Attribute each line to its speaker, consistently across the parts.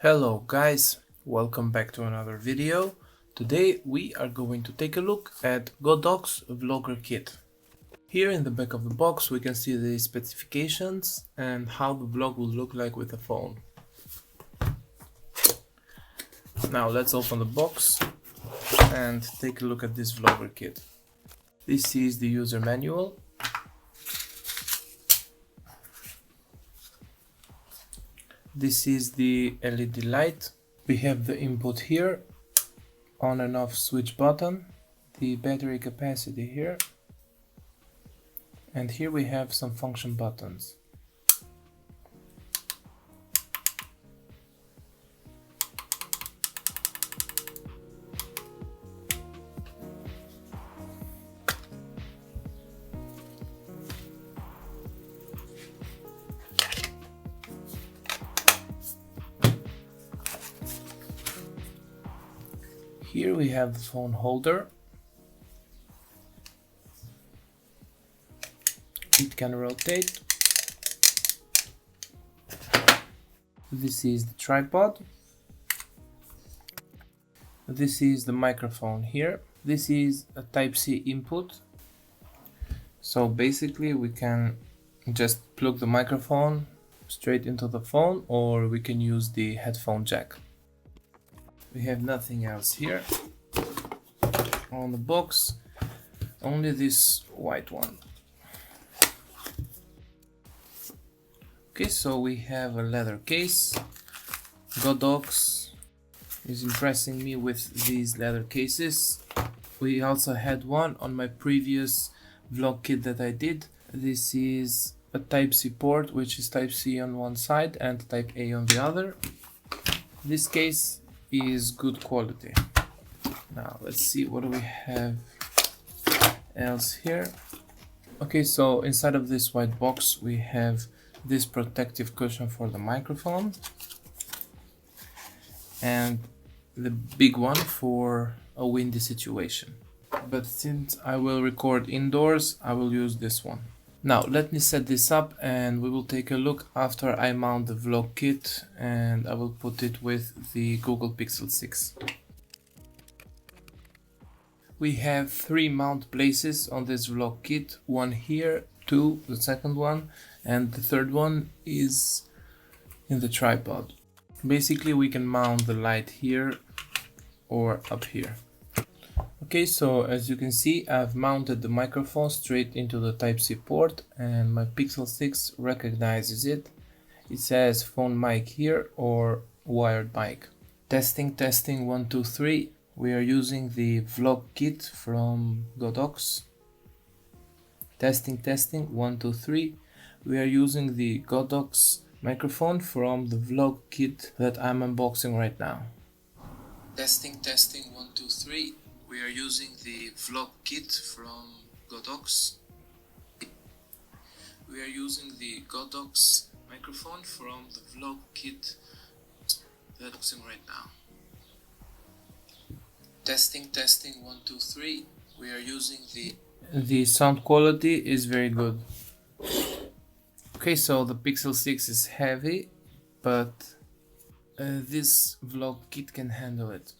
Speaker 1: Hello guys, welcome back to another video. Today we are going to take a look at Godox Vlogger Kit. Here in the back of the box we can see the specifications and how the vlog will look like with a phone. Now let's open the box and take a look at this Vlogger Kit. This is the user manual. This is the LED light. We have the input here, on and off switch button, the battery capacity here, and here we have some function buttons. Here we have the phone holder. It can rotate. This is the tripod. This is the microphone here. This is a Type-C input. So basically we can just plug the microphone straight into the phone, or we can use the headphone jack. We have nothing else here on the box, only this white one. Okay, so we have a leather case. Godox is impressing me with these leather cases. We also had one on my previous vlog kit that I did. This is a Type-C port, which is Type-C on one side and Type-A on the other. This case is good quality. Now let's see what do we have else here. Okay, so inside of this white box we have this protective cushion for the microphone and the big one for a windy situation, but since I will record indoors I will use this one. Now let me set this up and we will take a look after I mount the vlog kit, and I will put it with the Google Pixel 6. We have 3 mount places on this vlog kit, one here, 2, the second one, and the third one is in the tripod. Basically we can mount the light here or up here. Okay, so as you can see, I've mounted the microphone straight into the Type-C port and my Pixel 6 recognizes it. It says phone mic here or wired mic. Testing 1 2 3. We are using the vlog kit from Godox. Testing 1 2 3. We are using the Godox microphone from the vlog kit that I'm unboxing right now. Testing 1 2 3. We are using the vlog kit from Godox. We are using the Godox microphone from the vlog kit that I'm unboxing right now. Testing 1 2 3. We are using the sound quality is very good. Okay, so the Pixel 6 is heavy, but this vlog kit can handle it.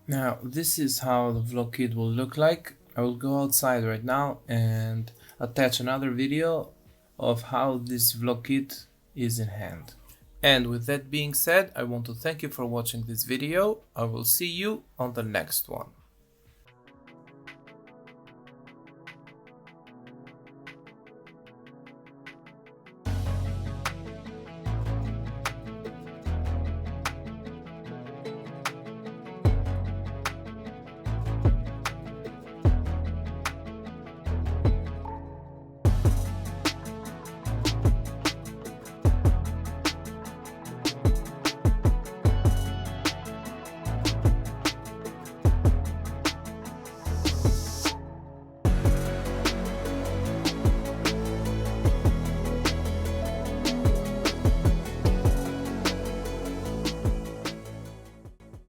Speaker 1: Now this is how the vlog kit will look like. I will go outside right now and attach another video of how this vlog kit is in hand. And with that being said, I want to thank you for watching this video. I will see you on the next one.